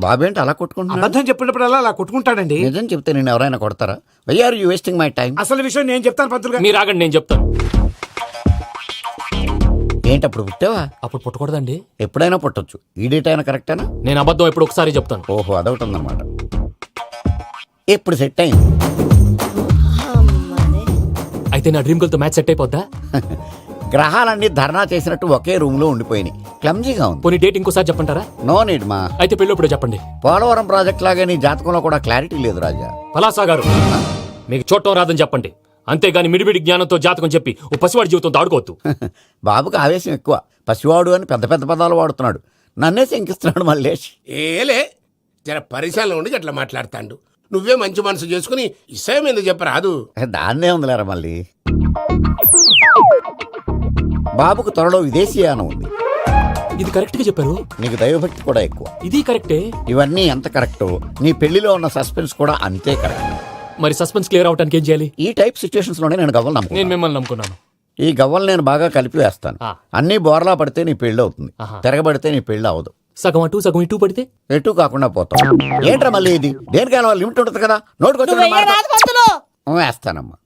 బాబేంటి అలా కొట్టుకుంటున్నా? అబద్ధం చెప్పినప్పుడల్లా అలా కొట్టుకుంటాడండి. నిజం చెప్తే నేను ఎవరైనా కొడతారా? Why are you wasting my time? అసలు విషయం నేను చెప్తాను పంతులు గారు. మీరు ఆగండి, నేను చెప్తాను. ఏంటి అప్పుడు పుట్టావా? అప్పుడు పుట్టకూడదండి. ఎప్పుడైనా పుట్టొచ్చు. ఈ డేట్ అయినా కరెక్టేనా? నేను అబద్ధం ఎప్పుడు ఒకసారి చెప్తాను. ఓహో, అదొకటి ఉందన్నమాట. ఎప్పుడు సెట్ అయింది? అయితే నా డ్రీమ్ గర్ల్ తో మ్యాచ్ సెట్ అయిపోద్దా? గ్రహాలన్నీ ధర్నా చేసినట్టు ఒకే రూమ్ లో ఉండిపోయినాయి. క్లమ్జీగా ఉంది. పోనీ డేట్ ఇంకోసారి చెప్పంటారా? నో నీడ్ మా. అయితే పెళ్ళప్పుడు చెప్పండి. పోలవరం ప్రాజెక్ట్ లాగే నీ జాతకంలో కూడా క్లారిటీ లేదు రాజా. పలాసా గారు, మీకు చూడటం రాదని చెప్పండి. అంతేగాని మిడిమిడి జ్ఞానంతో జాతకం చెప్పి ఓ పసివాడి జీవితంతో ఆడుకోవద్దు. బాబుకి ఆవేశం ఎక్కువ. పసివాడు అని పెద్ద పెద్ద పదాలు వాడుతున్నాడు. నన్నే శంకిస్తున్నాడు మల్లేష్. ఏలే జర పరిశీలన ఉండి అట్లా మాట్లాడతాండు. నువ్వే మంచి మనసు చేసుకుని ఇసేం ఎందుకు చెప్పరాదు? దాన్నే ఉందిలేరా మళ్ళీ. బాబుకు త్వరలో విదేశీయానం ఉంది. ఇది కరెక్ట్ గా చెప్పారు. నీకు దైవభక్తి కూడా ఎక్కువ. ఇది కరెక్టే. ఇవన్నీ ఎంత కరెక్టో నీ పెళ్లిలో ఉన్న సస్పెన్స్ కూడా అంతే కరెక్ట్. మరి సస్పెన్స్ క్లియర్ అవడానికి ఏం చేయాలి? ఈ టైప్ సిచ్యువేషన్స్ లోనే నేను గవ్వలు నేను నమ్ముకున్నాను. మిమ్మల్ని నమ్ముకున్నాను. ఈ గవ్వలు నేను బాగా కలిపి వేస్తాను. అన్ని బోర్లా పడితే నీ పెళ్లి అవుతుంది. తిరగబడితే నీ పెళ్లి అవదు. సగం అటు సగం ఇటు పడితే ఎటు కాకుండా పోతాం. ఏంట్రా మళ్ళీ ఇది? దేనికైనా లిమిట్ ఉంటుంది కదా. నోటుకొచ్చి వేస్తానమ్మా.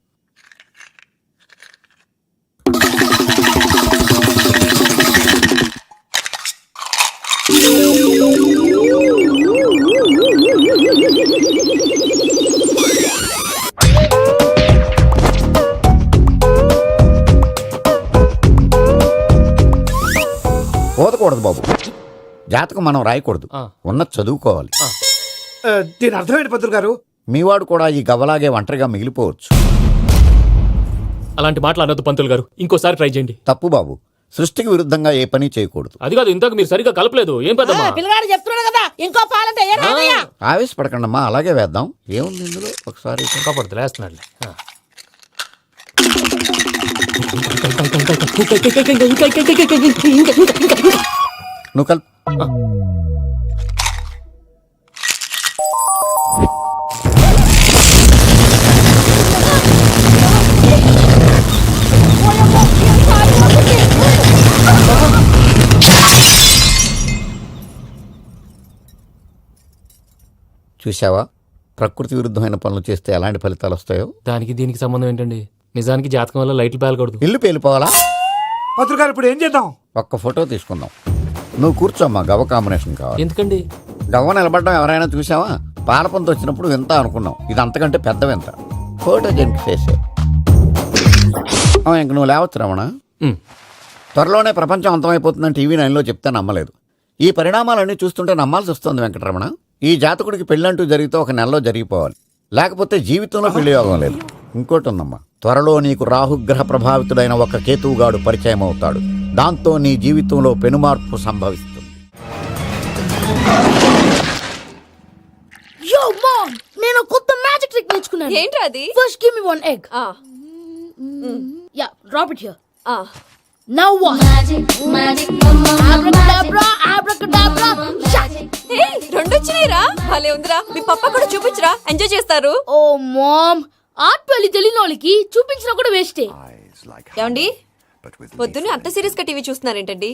పోదకూడదు బాబు. జాతకం మనం రాయకూడదు, ఉన్నది చదువుకోవాలి. దీని అర్థమైంది పంతులు గారు. మీవాడు కూడా ఈ గవ్వలాగే ఒంటరిగా మిగిలిపోవచ్చు. అలాంటి మాటలు అనొద్దు పంతులు గారు. ఇంకోసారి ట్రై చేయండి. తప్పు బాబు. సృష్టికి విరుద్ధంగా ఏ పని చేయకూడదు. అది కాదు, ఇంతకు మీరు సరిగ్గా కలపలేదు. ఏం పెద్దమ్మా? పిల్లగాడు చెప్తున్నాడు కదా, ఇంకో పాలంటే ఆవేశపడకండమ్మా, అలాగే వేద్దాం. ఏముంది ఇందులో? ఒకసారి కాపాడుతు లేస్తున్నాడు. నువ్వు కల్. చూసావా, ప్రకృతి విరుద్ధమైన పనులు చేస్తే ఎలాంటి ఫలితాలు వస్తాయో. దానికి దీనికి సంబంధం ఏంటండి? నిజానికి జాతకం వల్ల లైట్లు పేలకూడదు. ఇల్లు పేలిపోవాలా? పంతులు గారు ఇప్పుడు ఏం చేద్దాం? ఒక్క ఫోటో తీసుకుందాం. నువ్వు కూర్చోమ్మా. గవ్వ కాంబినేషన్ కావాలి. ఎందుకండి? గవ్వ నిలబడడం ఎవరైనా చూసావా? పాలపంత వచ్చినప్పుడు వింత అనుకున్నాం. ఇది అంతకంటే పెద్ద వింత. ఫోటో జెనిక్ చేసే. ఇంక నువ్వు లేవచ్చు రమణ. త్వరలోనే ప్రపంచం అంతమైపోతుందని టీవీ 9లో చెప్తే నమ్మలేదు. ఈ పరిణామాలన్నీ చూస్తుంటే నమ్మాల్సి వస్తుంది వెంకటరమణ. ఈ జాతకుడికి పెళ్ళంటూ జరిగితే ఒక నెలలో జరిగిపోవాలి, లేకపోతే జీవితంలో పెళ్లి యోగం లేదు. ఇంకోటి ఉందమ్మా, త్వరలో నీకు రాహుగ్రహ ప్రభావితుడైన ఒక కేతువుగాడు పరిచయం అవుతాడు. దాంతో నీ జీవితంలో పెనుమార్పు సంభవిస్తుంది. Yo mom, నేను కొత్త మ్యాజిక్ ట్రిక్ నేర్చుకున్నాను. ఏంట్రా అది? First give me one egg. Yeah, drop it here. Now what? Abracadabra, abracadabra. Hey, రెండు వచ్చినాయిరా. భలే ఉందిరా. మీ పప్ప కూడా చూపించరా, ఎంజాయ్ చేస్తారు. Oh mom, ఆర్ట్ పెళ్లి తెలియని వాళ్ళకి చూపించినా కూడా వేస్టే. ఏమండి, పొద్దున్నే అంత సీరియస్ గా టీవీ చూస్తున్నారేంటండి?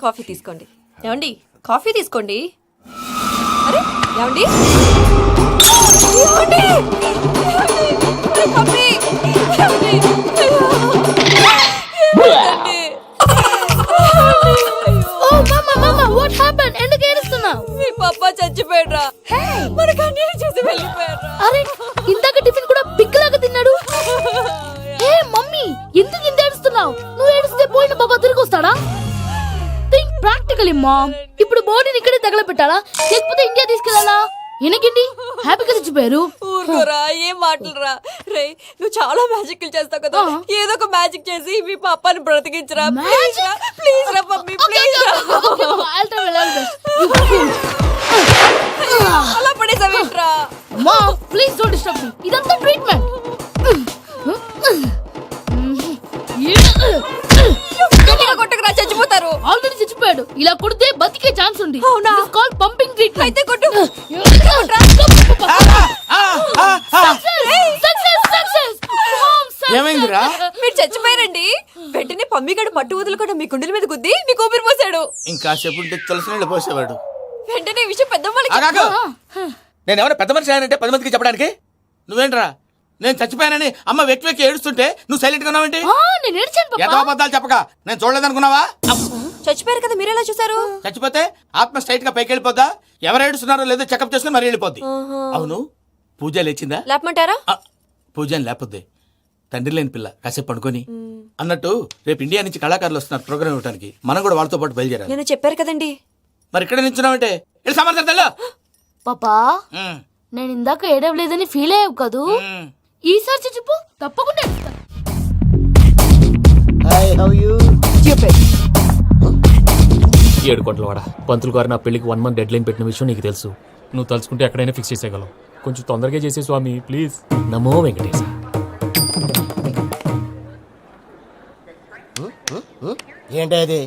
కాఫీ తీసుకోండి. ఏమండి, కాఫీ తీసుకోండి. అరే ఏమండి, ఏమండి? పప్పి, ఏమండి? Oh mama, mama, what happened? ఎందుకు ఏడుస్తున్నావు? మీ పప్ప చచ్చిపోయాడ్రా. మనకు అన్యాయం చేసి వెళ్ళిపోయాడ్రా. అరే, ఇందాక టిఫిన్ కూడా పిక్కలాగా తిన్నాడు. ఏ మమ్మీ, ఎందుకు ఇంత ఏడుస్తున్నావు? నువ్వు ఏడిస్తే పోయిన బాబా తిరిగి వస్తాడా? Think practically mom. ఇప్పుడు బాడీని ఇక్కడే తగలబెట్టాలా, లేకపోతే ఇండియా తీసుకెళ్లాలా? ఎనకండి హ్యాపీగా చచ్చిపోయారు. ఊరుకోరా, ఏం మాటలురా. రే, నువ్వు చాలా మ్యాజిక్ చేస్తావు కదా, ఏదో ఒక మ్యాజిక్ చేసి మీ పాపాని బ్రతికించరా. ప్లీజ్ రా మమ్మీ, ప్లీజ్ రా. అలా పడేసావేంట్రా? Mom please don't disturb me. ఇదంతా ట్రీట్మెంట్. కొట్టకురా, చచ్చిపోతారు. ఆల్రెడీ చచ్చిపోయాడు. ఇలా కొడితే బతికే ఛాన్స్ ఉంది. అవునా? It's called pumping treatment. అయితే కొట్టు. ఏమైందిరా? మీరు చచ్చిపోయారండి. వెంటనే పమ్మిగాడు పట్టు వదులుకుండా మీ గుండెల మీద గుద్ది మీకు ఊపిరి పోసాడు. ఇంకా సేపు తులసి నీళ్ళు పోసేవాడు. వెంటనే ఈ విషయం పెద్దవాళ్ళకి ఆగాగు. చెప్పు. నేను ఎవరైనా పెద్ద మనిషి అంటే 10 మందికి చెప్పడానికి నువ్వేంట్రా నేను చచ్చిపోయానని అమ్మ వెక్కి వెక్కి ఏడుస్తుంటే నువ్వు సైలెంట్ గా ఉన్నావేంటి? నేను ఏడ్చాను ఏదో పాపా. అబద్ధాలు చెప్పక నేను చూడలేదనుకున్నావా? చచ్చిపోయారు కదా మీరెలా చూసారు? చచ్చిపోతే ఆత్మ స్ట్రైట్ గా పైకి వెళ్ళిపోద్దా? ఎవరు ఏడుస్తున్నారో లేదో చెకప్ చేసుకుని మరీ వెళ్ళిపోద్ది. అవును పూజ లేచిందా? లేపమంటారా? పూజ అని లేకపోద్ది. తండ్రి లేని పిల్ల కాసేపు పడుకొని అన్నట్టు రేపు ఇండియా నుంచి కళాకారులు వస్తున్నారు ప్రోగ్రామ్ ఇవ్వడానికి. మనం కూడా వాళ్ళతో పాటు బయలుదేరాలి. నేను చెప్పారు కదండి. మరి ఇక్కడ నిల్చున్నావంటే వెళ్ళి సమర్థతలో. పాపా నేను ఇందాక ఏడవలేదని ఫీల్ అయ్యావు కదూ, ఈసారి చెప్పు తప్పకుండా ఏడుస్తా. ఏడు కోట్ల వాడ పంతులు గారు నా పెళ్లికి 1 month డెడ్ లైన్ పెట్టిన విషయం నీకు తెలుసు. నువ్వు తలుచుకుంటే ఎక్కడైనా ఫిక్స్ చేసేయగలవు. కొంచెం తొందరగా చేసే స్వామి ప్లీజ్. నమో వెంకటేశ. ఏంటి అది?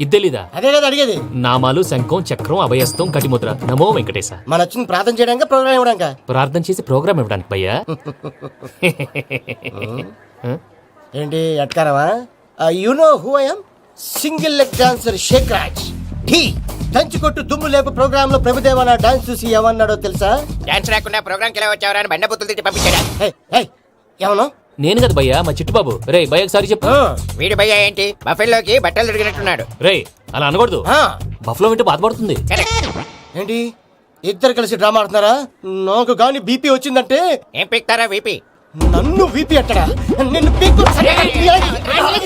ఇది తెలీదా? అదే కదా అడిగేది. నామాలు శంఖం చక్రం అభయస్తం కటిముద్ర. నమో వెంకటేశ. మన వచ్చింది ప్రార్థన చేయడానికి ప్రోగ్రామ్ ఇవ్వడానిక? ప్రార్థన చేసి ప్రోగ్రామ్ ఇవ్వడానికి భయ్యా. ఏంటి ఎట్కారమా? You know who I am? Single leg dancer Shaik Raj. Dhee దంచుకొట్టు దుమ్ము లేపు ప్రోగ్రామ్ లో ప్రభుదేవ నా డాన్స్ చూసి ఏమన్నాడో తెలుసా? డాన్స్ రాకుండా ప్రోగ్రామ్ కి ఎలా వచ్చావరా అని బండ బుద్ధులు తిట్టి పంపించాడా? ఏమన్నా? నేను కదా భయ్యా మా చిట్టుబాబు. రే భయ్య ఒకసారి చెప్పు. వీడి భయ్య ఏంటి బఫెల్లోకి బట్టలు తిరిగినట్టున్నాడు. రే అలా అనకూడదు. బఫ్లో వింటే బాధపడుతుంది. ఏంటి ఇద్దరు కలిసి డ్రామా ఆడుతున్నారా? నాకు గాని బీపీ వచ్చిందంటే ఏం పీక్తారా వీపీ? నన్ను బీపీ అట్టడా? నిన్ను పీక్కు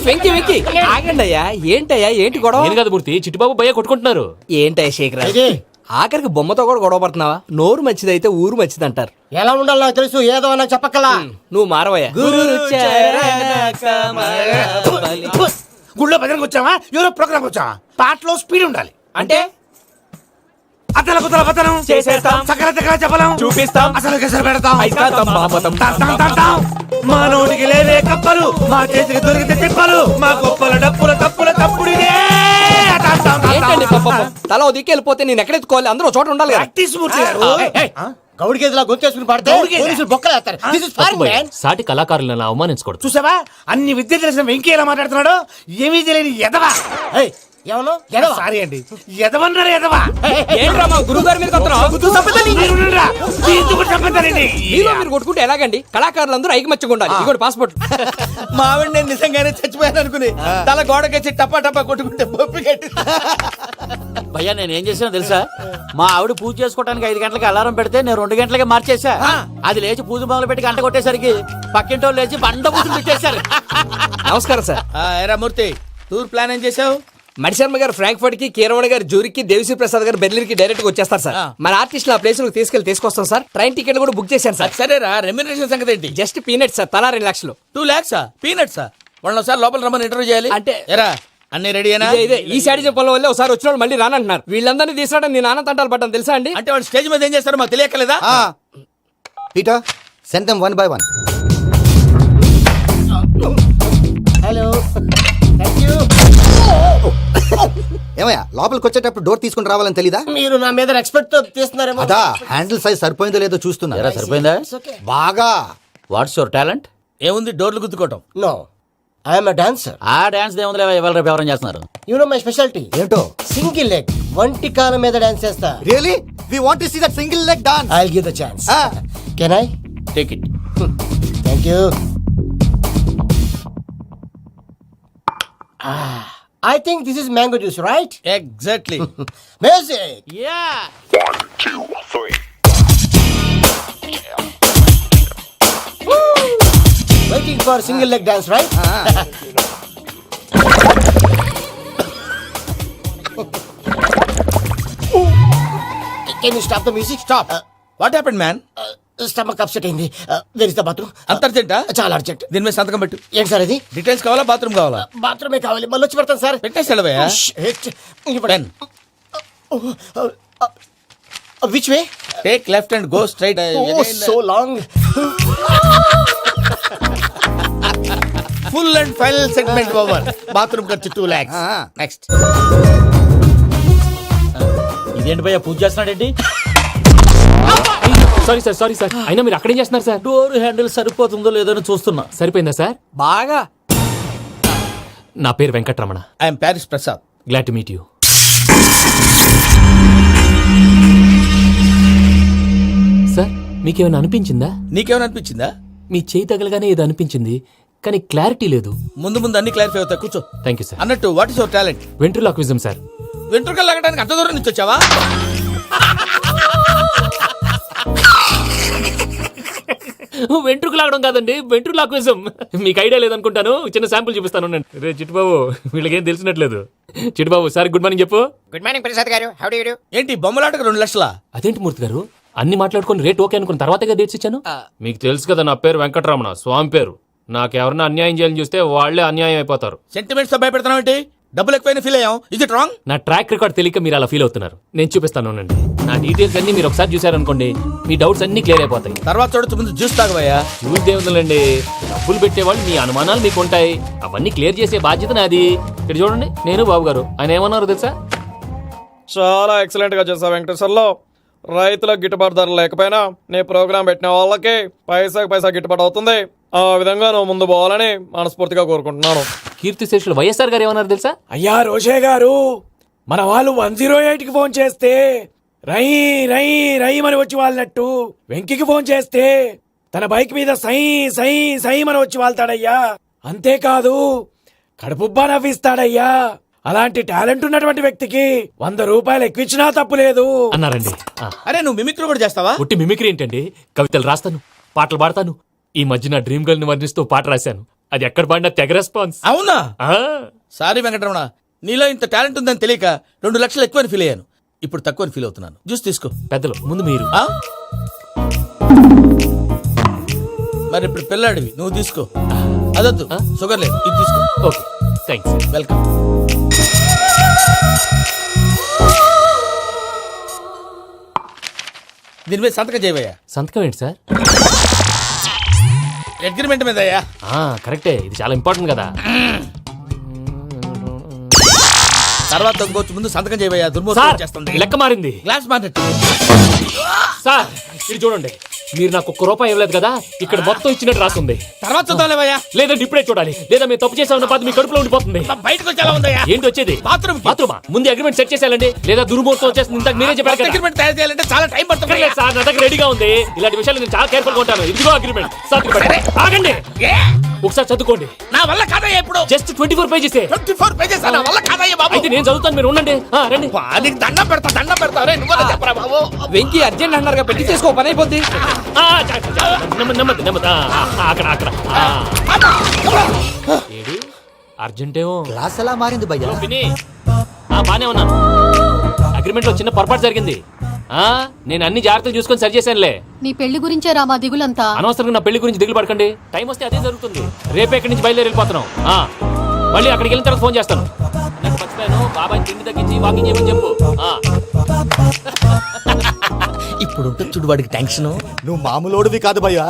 వెంకి వెంకి ఆగండి అయ్యా. ఏంటయ్యా ఏంటి గొడవ? నేను కదా మూర్తి చిట్టుబాబు భయ్య కొట్టుకుంటున్నారు. ఏంటయ్యా శేఖరా ఆఖరికి బొమ్మతో కూడా గొడవ పడుతున్నావా? నోరు మంచిదైతే ఊరు మంచిది అంటారు. ఎలా ఉండాలి నాకు తెలుసు, ఏదో నాకు చెప్పక్కలా. నువ్వు మారవయ్యా. గుళ్ళో భజనకు వచ్చావా? ఎవరో ప్రోగ్రామ్ వచ్చావా? పాటలో స్పీడ్ ఉండాలి. అంటే అతల కుతల పతనం చేసేస్తాం. సకల దగ్గర చెప్పలేం చూపిస్తాం. అసలు గసలు పెడతాం. అయితాం బామతం. తాం. మా నోటికి లేవే కప్పలు, మా చేతికి దొరికితే తిప్పలు, మా గొప్పల డప్పుల తప్పుల తప్పుడిదే. ఏంటండి పాపం? తల ఓ దిక్కు వెళ్ళిపోతే నేను ఎక్కడెత్తుకోవాలి? అందరూ ఒక చోట ఉండాలి కదా. ప్రాక్టీస్ మూర్తి గారు. గౌడికి ఎదులా గొంతేసుకుని పాడితే గౌడిగేదా? పోలీసులు బొక్కలు వేస్తారు. This is తప్పు foreign, భయ్యా. man. సాటి కళాకారులను అవమానించకూడదు. చూసావా అన్ని విద్య తెలిసిన వెంకీ ఎలా మాట్లాడుతున్నాడు? ఏమీ తెలియని ఎదవా. ఏయ్, ఏమన్నా? ఎడవ. సారీ అండి, ఎదవన్నారు ఎదవా. ఏంట్రా మా గురువు గారి మీద కొడుతున్నావు? మీరుండురా. ఎందుకు చంపుతారండి? మీలో మీరు కొట్టుకుంటే ఎలాగండి? కళాకారులందరూ ఐకమత్యంగా ఉండాలి. ఇదిగోండి పాస్పోర్ట్. మా ఆవిడ నేను నిజంగానే చచ్చిపోయాను అనుకుని తల గోడకొచ్చి టపా టపా కొట్టుకుంటే బొప్పి కట్టి. భయ్యా నేను ఏం చేసినా తెలుసా? మా ఆవిడ పూజ చేసుకోవడానికి 5 గంటలకి అలారం పెడితే నేను 2 గంటలకి మార్చేసా. అది లేచి పూజ మొదలు పెట్టి గంట కొట్టేసరికి పక్కింటి వాళ్ళు లేచి బండ పూజలు పెట్టేశారు. నమస్కారం సార్. ఎరా మూర్తి టూర్ ప్లాన్ ఏం చేసావు? మణిశర్మ గారు ఫ్రాంక్ఫర్ట్ కి, కీరవాణి గారు జూరిక్ కి, దేవిశ్రీ ప్రసాద్ గారు బెర్లిన్ కి డైరెక్ట్ గా వచ్చేస్తారు సార్. మన ఆర్టిస్ట్ ఆ ప్లేస్ తీసుకొస్తాం సార్. ట్రైన్ టికెట్ కూడా బుక్ చేశాను సార్. సరేరా రెమ్యూనరేషన్ సంగతి ఏంటి? జస్ట్ పీనట్ సార్, తలా 2 లక్షలు. 2 lakhs పీనట్సా? వాళ్ళని ఒకసారి లోపల రమ్మని ఇంటర్వ్యూ చేయాలి. అంటే ఎరా అన్ని రెడీనా? ఇదే ఈ శాడిజం పనుల వల్లే ఒకసారి వచ్చిన మళ్ళీ రానంటున్నారు. వీళ్ళందరినీ తీసుకురావడం నేను ఆనంద తంటాలు పడ్డాను తెలుసా అండి. అంటే వాళ్ళు స్టేజ్ మీద ఏం చేస్తారో మాకు తెలియక్కలేదా? Peter, send them one by one. Hello, thank you. ఏమయ్యా లోపలికి వచ్చేటప్పుడు డోర్ తీసుకుని రావాలని తెలీదా? మీరు నా మీద ఎక్స్పెక్ట్ తో తీస్తున్నారేమో. అదా హ్యాండిల్ సైజ్ సరిపోయిందో లేదో చూస్తున్నా. ఎరా సరిపోయిందా? బాగా. What's your talent? ఏముంది డోర్లు గుద్దుకోవటం. No, I'm a dancer. ఆ డాన్స్ దేవుందిలే, ఇవాళ రేపు ఎవరైనా చేస్తున్నారు. యు నో మై స్పెషాలిటీ ఏంటో? సింగిల్ లెగ్, వంటి కాలం మీద డాన్స్ చేస్తా. Really we want to see that single leg dance. I will give the chance. Can I take it. Thank you. I think this is mango juice, right? Exactly. Music. Yeah. 1, 2, 3. Waiting for single leg dance, right? Can you stop the music? Stop. What happened man? Stomach upset అయింది. Where is the bathroom? అంత అర్జెంటా? చాలా urgent. దీని మీద సంతకం పెట్టు. ఏంటి sir ఇది? డీటెయిల్స్ కావాలా బాత్రూమ్ కావాలా? బాత్రూమే కావాలి, మళ్ళీ వచ్చి పెడతాను సార్. పెట్టేసాడవయ్యా. Pen. Which way? Take left and go straight. So long. Full and final segment over. Bathroom ఖర్చు 2 lakhs. నెక్స్ట్. ఇదేంటి భయ్యా పూజ చేస్తున్నాడేంటి? Sorry sir. అయినా మీరు అక్కడేం చేస్తున్నారు సార్? డోర్ హ్యాండిల్ సరిపోతుందో లేదో అని చూస్తున్నా. సరిపోయిందా సార్? బాగా. నా పేరు Venkataramana. I'm Paris Prasad. Glad to meet you. మీకేమైనా అనిపించిందా? నీకేమైనా అనిపించిందా? మీ చేయి తగలగానే ఏదో అనిపించింది, కానీ క్లారిటీ లేదు. ముందు ముందు అన్ని క్లారిఫై అవుతాయి, కూర్చో. Thank you sir. అన్నట్టు what is your talent? Ventriloquism sir. వెంట్రుకలు లాగడానికి అంత దూరం నుంచి వచ్చావా? వెంట్రుకు లాగడం కాదండి, వెంట్రులాక్విజం. మీకు ఐడియా లేదనుకుంటాను, చిన్న శాంపుల్ చూపిస్తాను. రే చిట్టుబాబు, వీళ్ళకేం తెలిసినట్లేదు. చిట్టుబాబు సార్ గుడ్ మార్నింగ్ చెప్పు. Good morning Prasad garu, how do you do? ఏంటి బొమ్మలాటకు 2 లక్షలా? అదేంటి మూర్తి గారు, అన్ని మాట్లాడుకుని రేట్ ఓకే అనుకున్న తర్వాతగా డేట్స్ ఇచ్చాను. మీకు తెలుసు కదా నా పేరు వెంకటరమణ, స్వామి పేరు. నాకెవరన్నా అన్యాయం చేయాలని చూస్తే వాళ్లే అన్యాయం అయిపోతారు. సెంటిమెంట్స్ తో భయపెడతావు ఏంటి? డబ్బులు ఎక్కువైనా ఫీల్ అయ్యాం. Is it wrong? నా ట్రాక్ రికార్డ్ తెలియక మీరు అలా ఫీల్ అవుతున్నారు. నేను చూపిస్తాను ఉండండి. నా డీటెయిల్స్ అన్ని మీరు ఒకసారి చూసారనుకోండి, మీ డౌట్స్ అన్ని క్లియర్ అయిపోతాయి. తర్వాత చూడొచ్చు, ముందు జ్యూస్ తాగబోయా. చూస్తే ఉందండి, డబ్బులు పెట్టేవాళ్ళు మీ అనుమానాలు మీకు ఉంటాయి, అవన్నీ క్లియర్ చేసే బాధ్యత నాది. ఇక్కడ చూడండి, నేను బాబు గారు. ఆయన ఏమన్నారు తెలుసా? చాలా ఎక్సలెంట్ గా చేసావు వెంకటేశ్వర్లో. రైతులకు గిట్టుబాటు ధర లేకపోయినా నీ ప్రోగ్రాం పెట్టిన వాళ్ళకి పైసాకి పైసా గిట్టుబాటు అవుతుంది. ఆ విధంగా నువ్వు ముందు పోవాలని మనస్ఫూర్తిగా కోరుకుంటున్నాను. కీర్తి శేషులు వైఎస్ఆర్ గారు ఏమన్నారు తెలుసా? అయ్యా రోషే గారు, మన వాళ్ళు 108కి ఫోన్ చేస్తే రై రై రై అని వచ్చి వాళ్ళనట్టు, వెంకికి ఫోన్ చేస్తే తన బైక్ మీద సై సై సై అని వచ్చి వాళ్తాడయ్యా. అంతేకాదు కడుపుబ్బా నవ్విస్తాడయ్యా. అలాంటి టాలెంట్ ఉన్నటువంటి వ్యక్తికి 100 రూపాయలు ఎక్కువ ఇచ్చినా తప్పు లేదు అన్నారండి. అరే నువ్వు మిమిక్రీ కూడా చేస్తావా? ఉట్టి మిమిక్రీ ఏంటండి, కవితలు రాస్తాను, పాటలు పాడతాను. ఈ మధ్య నా డ్రీమ్ గర్ల్ ని వర్ణిస్తూ పాట రాశాను, అది ఎక్కడ పాడినా తెగ రెస్పాన్స్. అవునా? సారీ వెంకటరమణ, నీలో ఇంత టాలెంట్ ఉందని తెలియక 2 లక్షలు ఎక్కువని ఫీల్ అయ్యాను. ఇప్పుడు తక్కువని ఫీల్ అవుతున్నాను. జ్యూస్ తీసుకో. పెద్దలు ముందు మీరు. మరి ఇప్పుడు పిల్లాడివి, నువ్వు తీసుకో. అదొద్దు, షుగర్ లేదు, ఇది తీసుకో. Okay thanks. వెల్కమ్. దీని మీద సంతకం చేయవయ్యా. సంతకం ఏంటి సార్? అగ్రిమెంట్ మీద అయ్యా. కరెక్టే, ఇది చాలా ఇంపార్టెంట్ కదా. తర్వాత తగ్గొచ్చు, ముందు సంతకం చేయవయ్యా. దుర్మోహం చేస్తుంది. లెక్క మారింది. గ్లాస్ మార్కెట్ సార్ ఇది చూడండి, మీరు నాకు 1 రూపాయి ఇవ్వలేదు కదా, ఇక్కడ మొత్తం ఇచ్చినట్టు రాస్తుంది. తర్వాత చూద్దాంలేవయ్యా. లేదంటే ఇప్పుడే చూడాలి, లేదా మీరు తప్పు చేసామన్న బాధ మీ కడుపులో ఉండిపోతుంది. బయటకు వచ్చేలా ఉందయ్యా. ఏంటి వచ్చేది? బాత్రూమా? ముందు అగ్రిమెంట్ సెట్ చేసేయాలండి, లేదా దుర్మూర్తం వచ్చేస్తుంది. ఇంతకు మీరే చెప్పారు కదా. అగ్రిమెంట్ తయారు చేయాలంటే చాలా టైం పడుతుంది సార్. నా దగ్గర రెడీగా ఉంది. ఇలాంటి విషయాలు నేను చాలా కేర్ఫుల్ గా ఉంటాను. ఇదిగో అగ్రిమెంట్. ఆగండి, ఒకసారి చదువుకోండి. నా వల్ల కాదయ్యా. ఇప్పుడు జస్ట్ 24 పేజెస్. 24 పేజెస్ నా వల్ల కాదయ్యా బాబు. అయితే నేను చదువుతాను, మీరు ఉండండి. రండి. నీకు దండం పెడతా. రే నువ్వు చెప్పరా బాబు. వెంకీ అర్జెంట్ అన్నారుగా, పెట్టి చేసుకో, పని అయిపోద్ది. నెమ్మది. అక్కడ ఏడు అర్జెంటేమో. క్లాస్ ఎలా మారింది భయ్యా? బానే ఉన్నాను. అగ్రిమెంట్ లో చిన్న పొరపాటు జరిగింది. నేను అన్ని జాగ్రత్తలు చూసుకొని సరి చేశానులే. నీ పెళ్లి గురించే రా మా దిగులంతా. అనవసరంగా నా పెళ్లి గురించి దిగులు పడకండి. టైం వస్తే అదే జరుగుతుంది. రేపే ఇక్కడి నుంచి బయలుదేరి వెళ్ళిపోతున్నాం. మళ్ళీ అక్కడికి వెళ్ళిన తర్వాత ఫోన్ చేస్తాను. నాకు మర్చిపోయాను, బాబాయ్ తిండి తగ్గించి వాకింగ్ చేయమని చెప్పు. ఇప్పుడు ఉంటుంది చూడు వాడికి టెన్షన్. నువ్వు మామూలోడివి కాదు భయ్యా.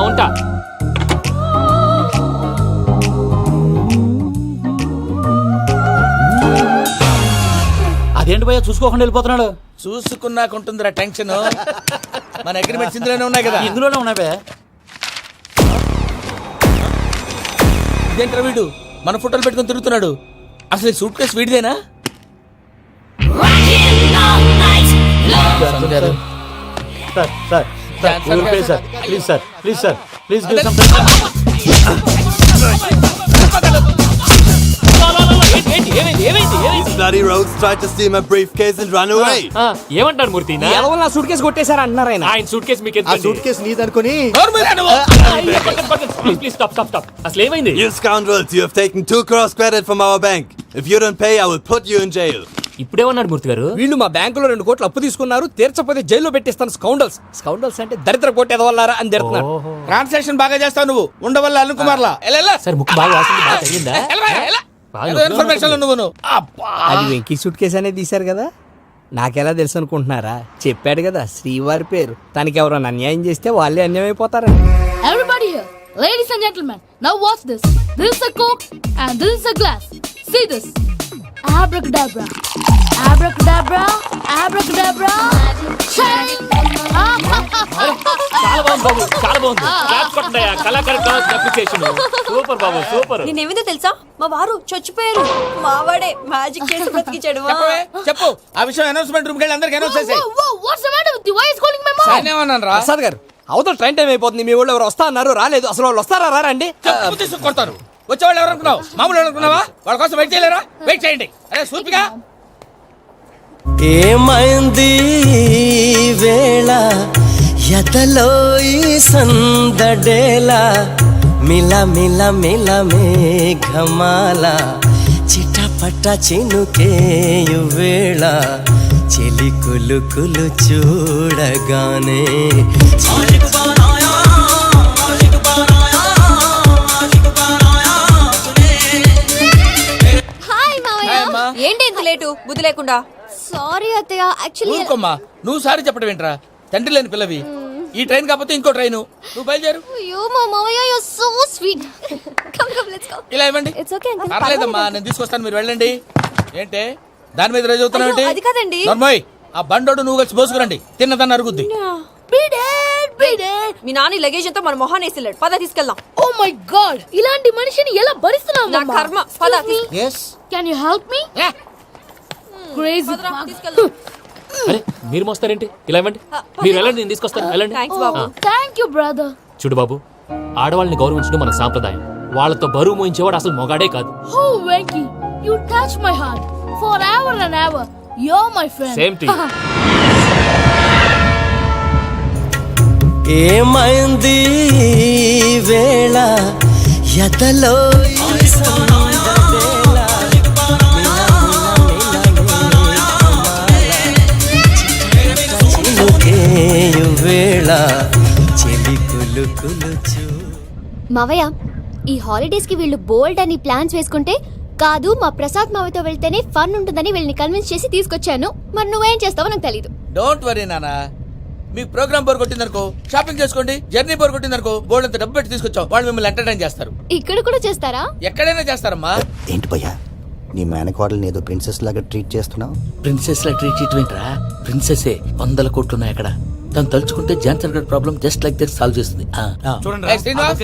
ఉంటా. అదేంటి భయ్యా చూసుకోకుండా వెళ్ళిపోతున్నాడు? చూసుకున్నాకుంటుందిరా టెన్షన్. మన అగ్రిమెంట్స్ ఇందులోనే ఉన్నాయి కదా. ఇందులోనే ఉన్నాయి భయ్యా. ఇదేంట్రా వీడు మన ఫోటోలు పెట్టుకొని తిరుగుతున్నాడు? అసలు ఈ సూట్ కేసు వీడిదేనా? Please bloody rogues tried to steal my briefcase and run away. ఏమంటారు మూర్తి? ఎవరు నా సూట్ కేసు కొట్టేశారు అంటున్నారు ఆయన. ఆయన సూట్ కేసు మీకు ఆ సూట్ కేసు నీదనుకుని. Please stop. అసలు ఏమైంది? You scoundrels, you have taken 2 crores credit from our bank. If you don't pay, I will put you in jail. ఇప్పుడేమన్నాడు మూర్తి గారు? వీళ్ళు మా బ్యాంకులో 2 కోట్లు అప్పు తీసుకున్నారు, తీర్చపోతే జైల్లో పెట్టిస్తాను. స్కౌండల్స్ అంటే దరిద్ర కోట ఎదవల్లారా అని తిడుతున్నారు. ట్రాన్సాక్షన్ బాగా చేస్తావు నువ్వు. ఉండవల్ల అల్లు కుమార్లా. సరే ముక్కు బాగా వాసింది, బాగా తగ్గిందా? ఇన్ఫర్మేషన్ నువ్వు. అది వెంకీ సూట్ కేసు అనేది తీశారు కదా, నాకెలా తెలుసు అనుకుంటున్నారా? చెప్పాడు కదా శ్రీవారి పేరు. తనకి ఎవరైనా అన్యాయం చేస్తే వాళ్ళే అన్యాయం అయిపోతారని. Everybody here, ladies and gentlemen, now watch this. This is a Coke and this is a glass. See this. Abracadabra. Abracadabra. Abracadabra. Shake. చాలా బాగుంది బాబు, చాలా బాగుంది. క్లాప్స్ కొట్టండి. కళాకారు అప్రిసియేషన్. సూపర్ బాబు, సూపర్. నేనేమిందో తెలుసా, మా వారు చచ్చిపోయారు. మావాడే మ్యాజిక్ చేసి బ్రతికించాడు. చెప్పు ఆ విషయం. అనౌన్స్మెంట్ రూమ్ కి వెళ్ళి అందరికి అనౌన్స్ చేసేయ్. Whoa, what's the matter with you? Why is calling my mom? ఏమన్నాను రా? ప్రసాద్ గారు అవతల ట్రైన్ టైం అయిపోతుంది. మీ వాళ్ళు ఎవరు వస్తా అన్నారు, రాలేదు. అసలు వాళ్ళు వస్తారా రారా అండి? కొడతారు. వచ్చేవాళ్ళు ఎవరు అనుకున్నావు? మామూలు అనుకున్నావా? వాళ్ళ కోసం వెయిట్ చేయలేరా? వెయిట్ చేయండి. అరే సూపిగా ఏమైంది వేళ ఎదలో ఈ సందడేలా మిల మిల మిల మేఘమాల చిటపట చినుకేయు వేళ చెలి కులు కులు చూడగానే హాయ్ మావయ్య. ఏంటి ఇంత లేటు బుద్ధి లేకుండా? సారీ అత్తయ్య, యాక్చువల్లీ ఊరుకోమ్మా. నువ్వు సారీ చెప్పడం ఏంట్రా? తండ్రి లేని పిల్లవి. ఈ ట్రైన్ కాకపోతే ఇంకో ట్రైన్. నువ్వు బయలుదేరు. అయ్యో మా మావయ్య, you are so sweet. Come come let's go. ఇలా ఇవ్వండి. It's okay uncle. పర్లేదమ్మా, నేను తీసుకొస్తాను, మీరు వెళ్ళండి. ఏంటే దాని మీద రోజు అవుతున్నావు ఏంటి? అది కాదండి. నర్మోయ్, ఆ బండోడు నువ్వు కలిసి పోసుకురండి. తిన్నదాన్ని అరుగుద్ది. మీ నాని లగేజ్ అంతా మన మొహాన్ వేసిల్లాడు. పద తీసుకెళ్దాం. ఓ మై గాడ్, ఇలాంటి మనిషిని ఎలా భరిస్తున్నావు? నా కర్మ. పద can you help me? Crazy. తీసుకెళ్దాం. అరే మీరు మోస్తారేంటి? ఇలా ఇవ్వండి, మీరు వెళ్ళండి, నేను తీసుకొస్తాను. వెళ్ళండి. Thanks Babu. Thank you brother. చూడు బాబు, ఆడవాళ్ళని గౌరవించడం మన సాంప్రదాయం. వాళ్ళతో బరువు మోయించేవాడు అసలు మొగాడే కాదు. Oh Venki, you touch my heart forever and ever. You're my friend. Same to you. ఏమైంది వేళ ఎదలో ఈ సందడేలా చినుకేయు వేళ చెలి కులు కులు చూ. మావయ్య, ఈ హాలిడేస్ కి వీళ్ళు బోల్డ్ అని ప్లాన్స్ వేసుకుంటే కాదు మా ప్రసాద్ మావయ్యతో వెళ్తేనే ఫన్ ఉంటుందని వీళ్ళని కన్విన్స్ చేసి తీసుకొచ్చాను. మరి నువ్వేం చేస్తావో నాకు తెలీదు. డోంట్ వరీ నానా. మీకు ప్రోగ్రామ్ బోర్ కొట్టిందనుకో షాపింగ్ చేసుకోండి. జర్నీ బోర్ కొట్టిందనుకో బోర్డు అంత డబ్బు పెట్టి తీసుకొచ్చాం. వాళ్ళు మిమ్మల్ని ఎంటర్టైన్ చేస్తారు. ఇక్కడ కూడా చేస్తారా? ఎక్కడైనా చేస్తారమ్మా. ఏంటి భయ్యా నీ మేనకోడల్ని ఏదో ప్రిన్సెస్ లాగా ట్రీట్ చేస్తున్నావు? ప్రిన్సెస్ లా ట్రీట్ చేయటమేంట్రా? ప్రిన్సెసే 100 కోట్లు ఉన్నాయి అక్కడ. తను తలుచుకుంటే జాన్సన్ గడ్ problem just like that solve చేస్తుంది. ఏయ్, శ్రీనివాస్.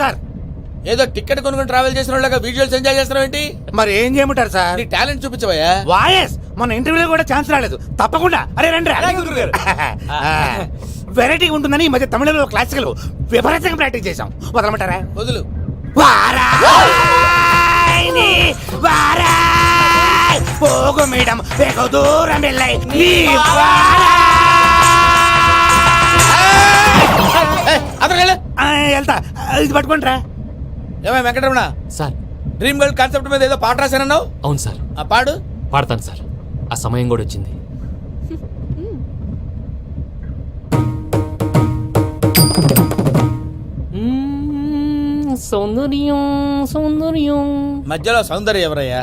సార్ ఏదో టికెట్ కొనుక్కొని ట్రావెల్ చేసిన వాళ్ళగా విజువల్స్ ఎంజాయ్ చేస్తున్నావు ఏంటి? మరి ఏం చేయమంటారు సార్? నీ టాలెంట్ చూపించవయ్యా. వాయస్ మన ఇంటర్వ్యూలో కూడా ఛాన్స్ రాలేదు. తప్పకుండా అరే రండి వెరైటీగా ఉంటుందని ఈ మధ్య తమిళంలో క్లాసికల్ విపరీతంగా ప్రాక్టీస్ చేశాం. వదలమంటారా? వదులు. పోగు మేడం వెగు దూరం వెళ్ళాయి. వెళ్తా, ఇది పట్టుకుంటారా? ఏమై Venkataramana, sir. Dream girl concept మీద ఏదో పాట రాశానన్నావు. అవును సార్. ఆ పాడు. పాడతాను సార్. ఆ సమయం కూడా వచ్చింది. సౌందర్యం సౌందర్యం. మధ్యలో సౌందర్య ఎవరయ్యా?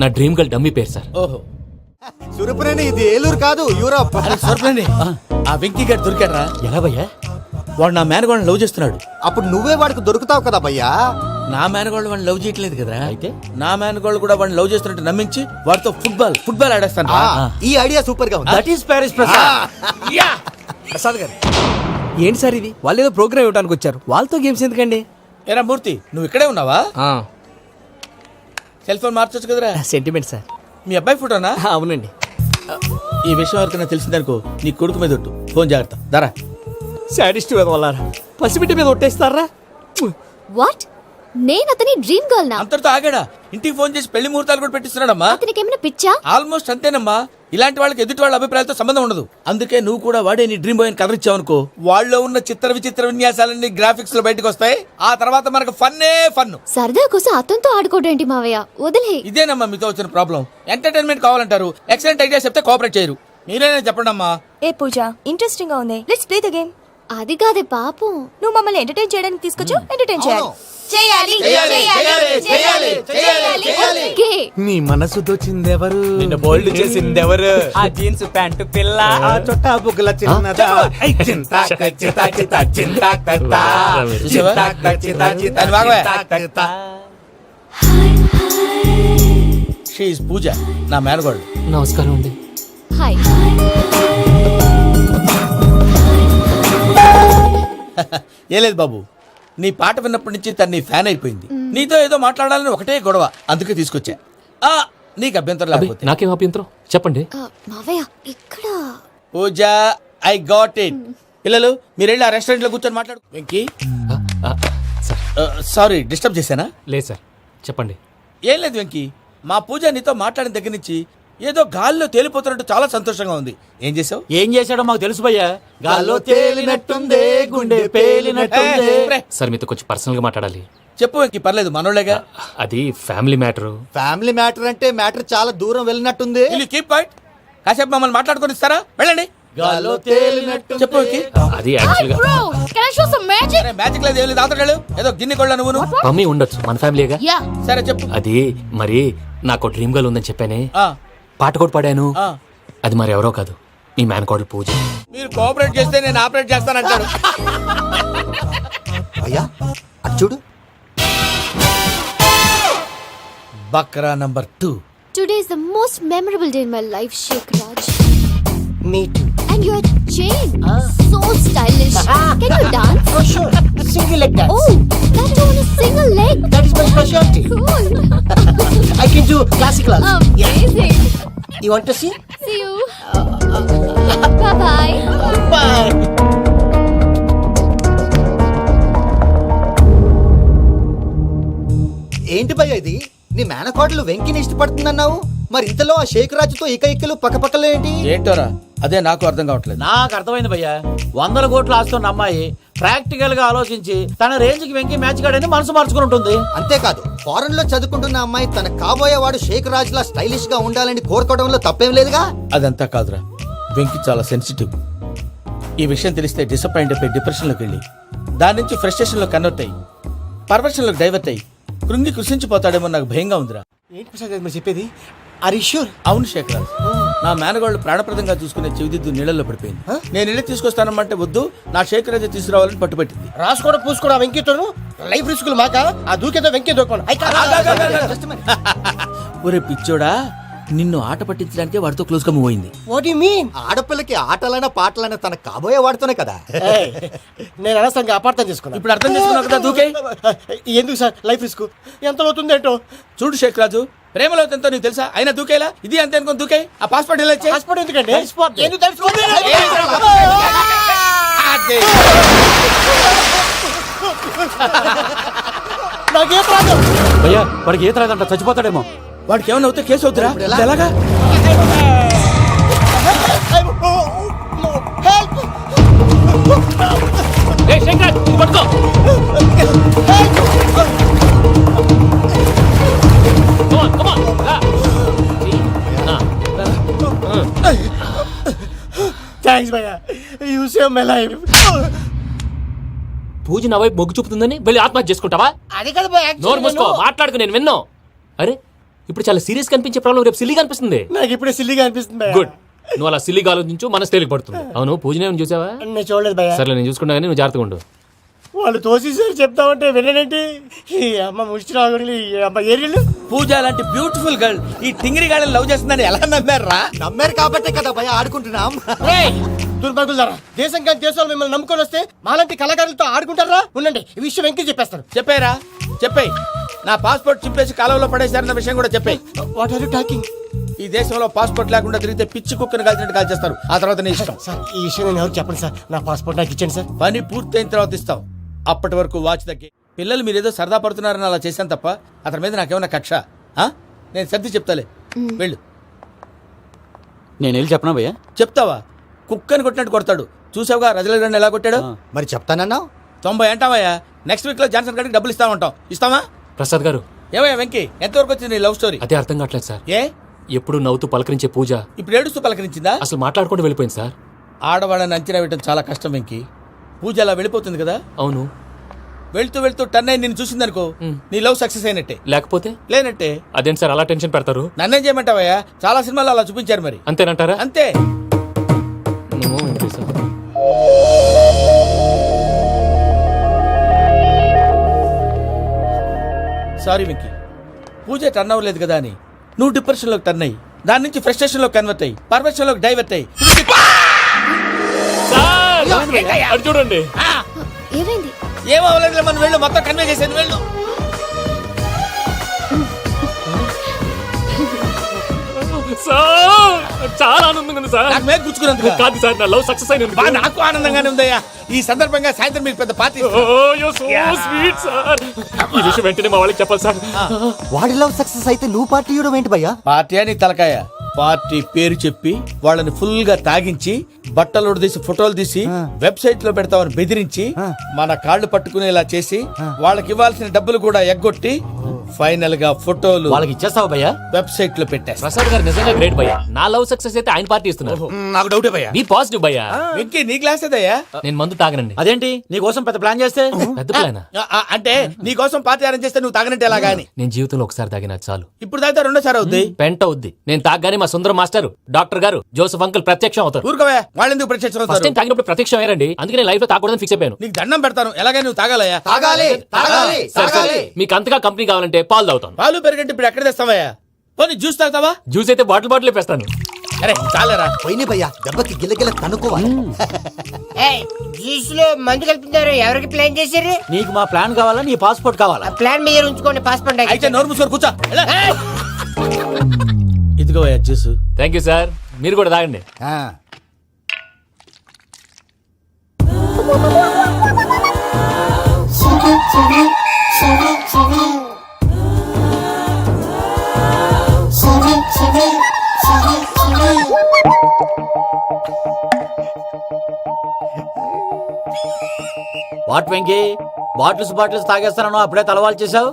నా డ్రీమ్ గర్ల్ డమ్మీ పేరు సార్. ఓహో, సురపురేని ఇది ఏలూరు కాదు యూరోప్. సర్ప్లేండి. ఆ వెంకీ గారు దొరికాడరా? ఎలా భయ్యా? వాడు నా మేనగోళ్ళని లవ్ చేస్తున్నాడు. అప్పుడు నువ్వే వాడికి దొరుకుతావు కదా భయ్యా. నా మేనగోళ్ళు వాడిని లవ్ చేయట్లేదు కదరా. అయితే నా మేనగోళ్ళు కూడా వాడిని లవ్ చేస్తున్నట్టు నమ్మించి వాడితో ఫుట్బాల్ ఆడేస్తాను. ఈ ఐడియా సూపర్ గా ఉంది. That is Paris Prasad. Prasad గారు ఏంటి సార్ ఇది? వాళ్ళు ఏదో ప్రోగ్రామ్ ఇవ్వడానికి వచ్చారు, వాళ్ళతో గేమ్స్ ఎందుకండి? ఏరా మూర్తి, నువ్వు ఇక్కడే ఉన్నావా? సెల్ ఫోన్ మార్చొచ్చు కదరా. Sentiment sir. మీ అబ్బాయి ఫోటోనా? అవునండి. ఈ విషయం ఎవరికైనా తెలిసిందనుకో నీ కొడుకు మీద ఒట్టు. ఫోన్ జాగ్రత్త. దారా. సాడిస్ట్ మీద వాళ్ళారా? పసిబిడ్డ మీద ఒట్టేస్తారా? వాట్? నేను అతని డ్రీమ్ గర్ల్ నా? అంతటితో ఆగాడా? ఇంటికి ఫోన్ చేసి పెళ్లి ముహూర్తాలు కూడా పెట్టిస్తున్నాడమ్మా. అతనికి ఏమైనా పిచ్చా? ఆల్మోస్ట్ అంతేనమ్మా. ఇలాంటి వాళ్ళకి ఎదుటి వాళ్ళ అభిప్రాయాలతో సంబంధం ఉండదు. అందుకే నువ్వు కూడా వాడే నీ డ్రీమ్ బాయ్ అని కవర్ ఇచ్చావనుకో, వాళ్ళలో ఉన్న చిత్ర విచిత్ర విన్యాసాలన్నీ గ్రాఫిక్స్ లో బయటకు వస్తాయి. ఆ తర్వాత మనకు ఫన్నే ఫన్. సరదా కోసం అతనితో ఆడుకోవడం మావయ్య, వదిలే. ఇదేనమ్మా మీతో వచ్చిన ప్రాబ్లం. ఎంటర్టైన్మెంట్ కావాలంటారు, ఎక్సలెంట్ ఐడియా చెప్తే కోఆపరేట్ చేయరు. మీరేనా చెప్పండి అమ్మా. ఏ పూజ, ఇంట్రెస్టింగ్ గా ఉంది, లెట్స్ ప్లే ద గేమ్. అది కాదే పాపం, నువ్వు మమ్మల్ని ఎంటర్టైన్ చేయడానికి తీసుకొచ్చు, ఎంటర్టైన్ చేయాలి. నీ మనసు దోచిందెవరు? నిన్న బోల్డ్ చేసిందెవరు? ఆ జీన్స్ ప్యాంటు పిల్ల, ఆ చొట్టా బుగ్గల చిన్నదా. షీ ఇస్ పూజ, నా మేనగోడు. నమస్కారం అండి. హాయ్. ఏ లేదు బాబు, నీ పాట విన్నప్పటి నుంచి తను నీ ఫ్యాన్ అయిపోయింది. నీతో ఏదో మాట్లాడాలని ఒకటే గొడవ, అందుకే తీసుకొచ్చా. నీకు అభ్యంతరం లేకపోతే. నాకేం అభ్యంతరం చెప్పండి. మావయ్య ఇక్కడ. పూజ, ఐ గాట్ ఇట్. పిల్లలు మీరు వెళ్ళి ఆ రెస్టారెంట్ లో కూర్చొని మాట్లాడు. వెంకీ సార్ సారీ డిస్టర్బ్ చేశానా? లేదు సార్, చెప్పండి. ఏం లేదు వెంకీ, మా పూజ నీతో మాట్లాడిన దగ్గర నుంచి ఏదో గాల్లో తేలిపోతున్నట్టు చాలా సంతోషంగా ఉంది. ఏం చేసావు? ఏం చేశాడో మాకు తెలుసు భయ్యా. గాల్లో తేలినట్టుందే, గుండె పేలినట్టుందే. సార్ మీతో కొంచెం పర్సనల్ గా మాట్లాడాలి. చెప్పు వెంకీ, పర్లేదు మనోళ్ళేగా. అది ఫ్యామిలీ మ్యాటరు. ఫ్యామిలీ మ్యాటర్ అంటే మ్యాటర్ చాలా దూరం వెళ్ళినట్టుంది. Keep quiet. కాసేపు మమ్మల్ని మాట్లాడుకొని ఇస్తారా? వెళ్ళండి. గాల్లో తేలినట్టు చెప్పు వెంకీ. అది యాక్చువల్ గా Bro, can I show some magic? అరే మ్యాజిక్ లేదు, ఏం లేదు, ఆతడాలు ఏదో గిన్నె కొళ్ళ నువ్వు. మమ్మీ ఉండొచ్చు, మన ఫ్యామిలీగా. Yeah. సరే చెప్పు. అది మరి నాకు డ్రీమ్ గర్ల్ ఉందని చెప్పానే, ఆ, పాట కూడా పాడాను. ఆ. అది మరి ఎవరో కాదు, మీ మేనకోడలు పూజ. మీరు కోఆపరేట్ చేస్తే నేను ఆపరేట్ చేస్తానంటాడు. అయ్యా అటు చూడు. Bakra number 2. Today is the most memorable day in my life, Sheikh Raj. Me two. And your chain, so stylish. Can you dance? Oh, sure. Single leg dance. Oh, that is on a single leg. That is my specialty. Cool. I can do classical also. Amazing. You want to see? See you. Bye-bye. Bye. ఏంటి భయ్య ఇది? నీ మేనకోడలు వెంకిని ఇష్టపడుతుందన్నావు, మరి ఇంతలో ఆ షేక్ రాజుతో ఇకలు పక్కపక్కలో ఏంటి? ఏంటోరా, అదే నాకు అర్థం కావట్లేదు. నాకు అర్థమైంది భయ్యా. 100 కోట్లు ఆస్తున్న అమ్మాయి ప్రాక్టికల్ గా ఆలోచించి తన రేంజ్ కి వెంకీ మ్యాచ్ గాడని మనసు మార్చుకుని ఉంటుంది. అంతేకాదు, ఫారెన్ లో చదువుకుంటున్న అమ్మాయి తన కాబోయేవాడు షేక్ రాజ్ లా స్టైలిష్ గా ఉండాలని కోరుకోవడంలో తప్పేం లేదుగా. అదంతా కాదురా, వెంకీ చాలా సెన్సిటివ్. ఈ విషయం తెలిస్తే డిసప్పాయింట్ అయిపోయి డిప్రెషన్లోకి వెళ్ళి దాని నుంచి ఫ్రస్ట్రేషన్లో కన్వర్ట్ అయ్యి పర్వర్షన్లోకి డైవర్ట్ అయ్యి కృంగి కృషించిపోతాడేమో నాకు భయంగా ఉందిరా. ఏంటి ప్రసాద్ గారు మీరు చెప్పేది? Are you sure? అవును శేఖర్, నా మేనగాళ్ళు ప్రాణప్రదంగా చూసుకునే చెవిదిద్దు నీళ్ళల్లో పడిపోయింది. నేను ఇల్లు తీసుకొస్తానమ్మంటే వద్దు, నా శేఖర్ అయితే తీసుకురావాలని పట్టుబట్టింది. రాసుకోవడం పూసుకోవడం వెంకీతోను లైఫ్ రిస్కులు మాక. ఆ దూకేదో వెంకీ దూకోను. ఒరే పిచ్చోడా, నిన్ను ఆట పట్టించడానికి వాడితో క్లోజ్ గా మూవ్ అయింది. What you mean? ఆడపిల్లకి ఆటలైనా పాటలైనా తన కాబోయే వాడుతోనే కదా. నేను అనవసరంగా అపార్థం చేసుకున్నా. ఇప్పుడు అర్థం చేసుకున్నావు కదా, దూకే. ఎందుకు సార్ లైఫ్ రిస్క్? ఎంత అవుతుంది ఏంటో. చూడు షేక్ రాజు, ప్రేమలో ఎంతో నీకు తెలుసా? అయినా దూకేలా? ఇది అంతే అనుకుని దూకే. ఆ పాస్పోర్ట్ ఎలా ఇచ్చే? పాస్పోర్ట్ ఎందుకండి? ఎందుకు తడిసిపోతుంది? నాకేం ప్రాబ్లం? భయ్యా వాడికి ఈత రాదంట, చచ్చిపోతాడేమో. వాడికి ఏమైనా అవుతే కేసు అవుతురా? ఎలాగా? థ్యాంక్స్ భయ్యా, యు సేవ్ మై లైఫ్. పూజ నా వైపు మొగ్గు చూపుతుందని వెళ్ళి ఆత్మహత్య చేసుకుంటావా? అది కదా భయ్యా, నోరు మూసుకో, మాట్లాడుకు, నేను విన్నో. అరే ఇప్పుడు చాలా సీరియస్ కనిపించే ప్రాబ్లం రేపు సిల్లీగా అనిపిస్తుంది. నాకు ఇప్పుడే సిల్లిగా అనిపిస్తుంది భయ్యా. గుడ్, నువ్వు అలా సిల్లీగా ఆలోచించు, మనసు తేలిక పడుతుంది. అవును, పూజనే చూసావా? నేను చూడలేదు భయ్యా. సరే నేను చూసుకుంటా కానీ నువ్వు జాగ్రత్తగా ఉండు. వాళ్ళు తోసేసారు చెప్తామంటే విననేంటి? ఈ అమ్మ ముష్టి రాగుడి, ఈ అమ్మ ఏరియలు. పూజ లాంటి బ్యూటిఫుల్ గర్ల్ ఈ టింగిరి గాడిని లవ్ చేస్తుందని ఎలా నమ్మారా? నమ్మారు కాబట్టే కదా భయ ఆడుకుంటున్నాం. దుర్భగులారా, దేశం కానీ దేశాలు మిమ్మల్ని నమ్ముకొని వస్తే మాలాంటి కళాకారులతో ఆడుకుంటారా? ఉండండి, ఈ విషయం వెంకీ చెప్పేస్తాను. చెప్పారా? చెప్పేయ్. నా పాస్పోర్ట్ చింపేసి కాలంలో పడేశారన్న విషయం కూడా చెప్పేయ్. What are you talking? ఈ దేశంలో పాస్పోర్ట్ లేకుండా తిరిగితే పిచ్చి కుక్కను కాల్చినట్టు కాల్చేస్తారు. ఆ తర్వాత నీ ఇష్టం. సార్ ఈ విషయం నేను ఎవరు చెప్పండి సార్. నా పాస్పోర్ట్ నాకు ఇచ్చేయండి సార్. పని పూర్తయిన తర్వాత ఇస్తాం. అప్పటి వరకు వాచ్ తగ్గి. పిల్లలు మీరేదో సరదా పడుతున్నారని అలా చేశాను తప్ప అతని మీద నాకేమన్నా కక్ష? నేను సర్ది చెప్తాలే, వెళ్ళు. నేను వెళ్ళి చెప్పనా భయ్యా? చెప్తావా? కుక్కని కొట్టినట్టు కొడతాడు. చూసావుగా రజలగడ్డ ఎలా కొట్టాడు? మరి చెప్తానన్నావు. 90 అంటావయ్యా. నెక్స్ట్ వీక్ లో జాన్సన్ గారికి డబ్బులు ఇస్తామంటాం. ఇస్తావా? ప్రసాద్ గారు, ఏమయ్యా వెంకీ, ఎంతవరకు వచ్చింది నీ లవ్ స్టోరీ? అదే అర్థం కావట్లేదు సార్. ఏ ఎప్పుడు నవ్వుతూ పలకరించే పూజ ఇప్పుడు ఏడుస్తూ పలకరించిందా? అసలు మాట్లాడుకుంటూ వెళ్ళిపోయింది సార్. ఆడవాళ్ళని అంచనా వేయడం చాలా కష్టం వెంకీ. పూజ అలా వెళ్ళిపోతుంది కదా. అవును, వెళ్తూ వెళ్తూ టర్న్ అయి నిన్ను చూసిందనుకో, నీ లవ్ సక్సెస్ అయినట్టే. లేకపోతే లేనట్టే. అదేంటి సార్ అలా టెన్షన్ పెడతారు? నన్నేం చేయమంటావయ్యా? చాలా సినిమాలు అలా చూపించారు మరి. అంతేనంటారా? అంతే. సారీ వెంకీ, పూజ టర్న్ అవ్వలేదు కదా అని నువ్వు డిప్రెషన్ లోకి టర్న్ అయ్యి దాని నుంచి ఫ్రస్ట్రేషన్ లో కన్వర్ట్ అయ్యి పర్వర్షన్ లోకి డైవర్ట్ అయ్యి చూడండి. ఏమైంది? ఏం అవ్వలేదు, మనం వెళ్ళు, మొత్తం కన్వే చేసేది వెళ్ళు. సార్ చాలా ఆనందంగా ఉంది సార్. నాకు మేలు గుచ్చుకున్నందుకు కాదు సార్, నా లవ్ సక్సెస్ అయినందుకు. బా నాకు ఆనందంగానే ఉందయ్యా. ఈ సందర్భంగా సాయంత్రం మీకు పెద్ద party oh you're so sweet, sir. ఈ విషయం వెంటనే మా వాళ్ళకి చెప్పాలి సార్. వాడి లవ్ సక్సెస్ అయితే నువ్వు పార్టీ ఇవ్వడం ఏంటి భయ్యా? పార్టీ అని తలకాయ. పార్టీ పేరు చెప్పి వాళ్ళని ఫుల్ గా తాగించి బట్టలు తీసి ఫోటోలు తీసి వెబ్సైట్ లో పెడతామని బెదిరించి మన కాళ్ళు పట్టుకునేలా చేసి వాళ్ళకి ఇవ్వాల్సిన డబ్బులు కూడా ఎగ్గొట్టి ఫైనల్ గా ఫోటోలు వాళ్ళకి ఇచ్చేస్తావా భయ్యా? వెబ్సైట్ లో పెట్టేస్తా. ప్రసాద్ గారు నిజంగా గ్రేట్ భయ్యా. నా లవ్ సక్సెస్ అయితే ఆయన పార్టీ ఇస్తున్నారు. నాకు డౌటే భయ్యా. బీ పాజిటివ్ భయ్యా. వెంకీ నీ గ్లాస్ ఏదయ్యా? నేను మందు తాగనండి. అదేంటి నీకోసం పెద్ద ప్లాన్ చేస్తే? పెద్ద ప్లానా? అంటే నీ కోసం పార్టీ అరేంజ్ చేస్తే నువ్వు తాగనంటే ఎలాగా అని. నేను జీవితంలో ఒకసారి తాగినా చాలు. ఇప్పుడు తాగితే రెండోసారి అవుద్ది. పెంట అవుద్ది. నేను తాగగానే మా సుందరం మాస్టర్, డాక్టర్ గారు, జోసఫ్ అంకుల్ ప్రత్యక్షం అవుతారు. ఊరుకోవే, వాళ్ళు ఎందుకు ప్రత్యక్షం ఫస్ట్ అవుతారు? టైం తాగినప్పుడు ప్రత్యక్షం అయ్యారండి. అందుకే నేను లైఫ్ లో తాగకూడదని ఫిక్స్ అయిపోయాను. నీకు దండం పెడతాను, ఎలాగైనా నువ్వు తాగాలయ్యా. సరే, సరే. మీకు అంతగా కంపెనీ కావాలంటే పాలు తాగుతాను. పాలు పెరిగంటే ఇప్పుడు ఎక్కడ తెస్తావయ్యా? పోనీ జ్యూస్ తాగుతావా? జ్యూస్ అయితే బాటిల్ వేస్తాను. అరే చాలరా. పోయిన భయ్యా, దెబ్బకి గిల్లగిల్ల కనుక్కోవాలి. జ్యూస్ లో మందు కలుపుతున్నారు, ఎవరికి ప్లాన్ చేశారు? నీకు మా ప్లాన్ కావాలా, నీ పాస్పోర్ట్ కావాలా? ప్లాన్ మీద ఉంచుకోండి, పాస్పోర్ట్ అయితే నోరు మూసుకొని కూర్చో. ఎలా? ఇదిగో జ్యూస్. Thank you sir. మీరు కూడా తాగండి. వాట్ వెంకీ, బాటిల్స్ తాగేస్తానో అప్పుడే తలవాలు చేసావు.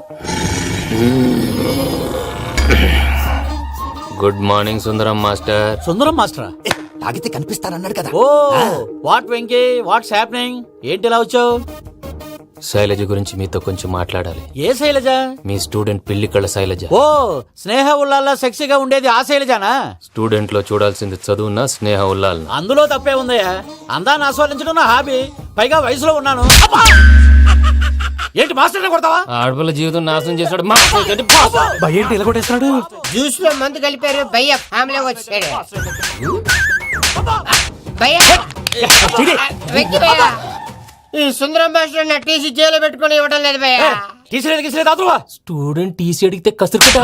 Good morning Sundaram master. Sundaram మాస్టరా? తాగితే కనిపిస్తానన్నాడు కదా. Oh what Venky, what's happening? ఏంటి ఇలా వచ్చావు? శైలజ గురించి మీతో కొంచెం మాట్లాడాలి. ఏ శైలజ? మీ స్టూడెంట్ పిల్లి కళ్ళ శైలజ. ఓ స్నేహ ఉల్లాల్లో సెక్సీగా ఉండేది ఆ శైలజానా? స్టూడెంట్ లో చూడాల్సింది చదువున స్నేహ ఉల్లాల్. అందులో తప్పే ఉందయ్యా. అందాన్ని ఆస్వాదించడం నా హాబీ. పైగా వయసులో ఉన్నాను. అబ్బా! ఏంటి మాస్టర్ కొడతావా? ఆడపిల్ల జీవితం నాశనం చేశాడు. ఏంటి ఇలా కొట్టేస్తున్నాడు? జ్యూస్ లో మందు కలిపారు, భయ్య ఫ్యామిలీ వచ్చాడు. భయ్య వెక్కి భయ్య, ఈ సుందరం భాష నా టీసీ జైలు పెట్టుకుని ఇవ్వడం లేదు భయ్య. స్టూడెంట్ టీసీ అడిగితే కసురుకుంటా.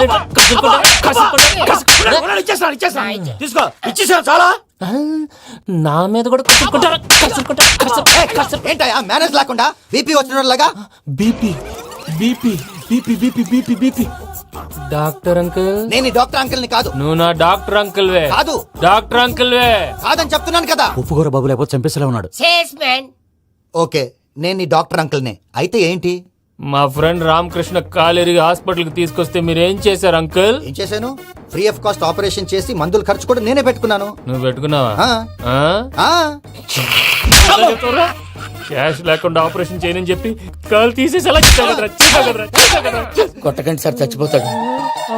తీసుకో, ఇచ్చేసా చాలా. నా మీద కూడా కసురుకుంటారా? ఏంటయ్యా మేనేజ్ లేకుండా బీపీ వచ్చినలాగా? BP BP BP BP BP BP. Doctor uncle, నేను ఈ డాక్టర్ అంకుల్ ని కాదు. నువ్వు నా డాక్టర్ అంకుల్ వే. కాదు. డాక్టర్ అంకుల్ వే కాదని చెప్తున్నాను కదా. ఉప్పుకూర బాబు లేకపోతే చంపేసేలా ఉన్నాడు. Sales man. ఓకే, నేను ఈ డాక్టర్ అంకుల్ నే. అయితే ఏంటి? మా ఫ్రెండ్ రామకృష్ణ కాలేరికి హాస్పిటల్ కి తీసుకొస్తే మీరేం చేశారు అంకుల్? ఏం చేశాను? ఫ్రీ ఆఫ్ కాస్ట్ ఆపరేషన్ చేసి మందుల ఖర్చు కూడా నేనే పెట్టుకున్నాను. నువ్వు పెట్టుకున్నావా? ఆ. క్యాష్ లేకుండా ఆపరేషన్ చేయనని చెప్పి కాల్ తీసేసి ఎలా కొట్టకండి సార్, చచ్చిపోతాడు.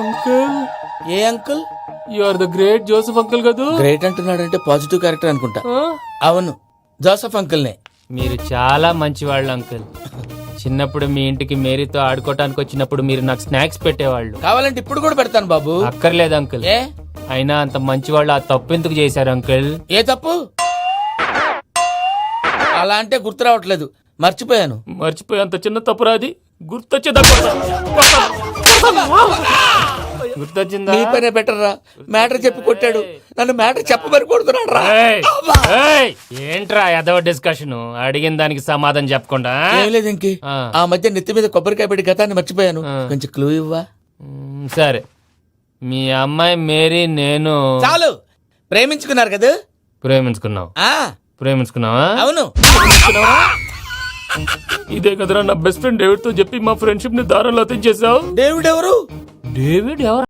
అంకుల్, ఏ uncle? You are the great Joseph uncle కదా. గ్రేట్ అంటున్నాడంటే పాజిటివ్ క్యారెక్టర్ అనుకుంటా. అవును, జోసఫ్ అంకుల్ నే. మీరు చాలా మంచివాళ్ళు అంకుల్. చిన్నప్పుడు మీ ఇంటికి మేరీతో ఆడుకోవటానికి వచ్చినప్పుడు మీరు నాకు స్నాక్స్ పెట్టేవాళ్ళు. కావాలంటే ఇప్పుడు కూడా పెడతాను బాబు. అక్కర్లేదు అంకుల్. ఏ? అయినా అంత మంచివాళ్ళు ఆ తప్పు ఎందుకు చేశారు అంకుల్? ఏ తప్పు? అలా అంటే గుర్తు రావట్లేదు, మర్చిపోయాను. మర్చిపోయి అంత చిన్న తప్పురాది గుర్తొచ్చిందా? నీ పనే బెటర్ రా. మ్యాటర్ చెప్పి కొట్టాడు, నన్ను మ్యాటర్ చెప్పమని కొడుతున్నాడు రా. ఏంట్రా ఏదో డిస్కషన్? అడిగిన దానికి సమాధానం చెప్పకుండా. ఏం లేదు ఇంకి, ఆ మధ్య నెత్తి మీద కొబ్బరికాయ పెట్టి గతాన్ని మర్చిపోయాను. కొంచెం క్లూ ఇవ్వా? సరే, మీ అమ్మాయి మేరీ నేను చాలు. ప్రేమించుకున్నారు కదా? ప్రేమించుకున్నావు. ప్రేమించుకున్నావా? అవును. ఇదే కదరా నా బెస్ట్ ఫ్రెండ్ డేవిడ్ తో చెప్పి మా ఫ్రెండ్షిప్ ని దారంలో అతించేసావు. డేవిడ్ ఎవరు? డేవిడ్ ఎవరు?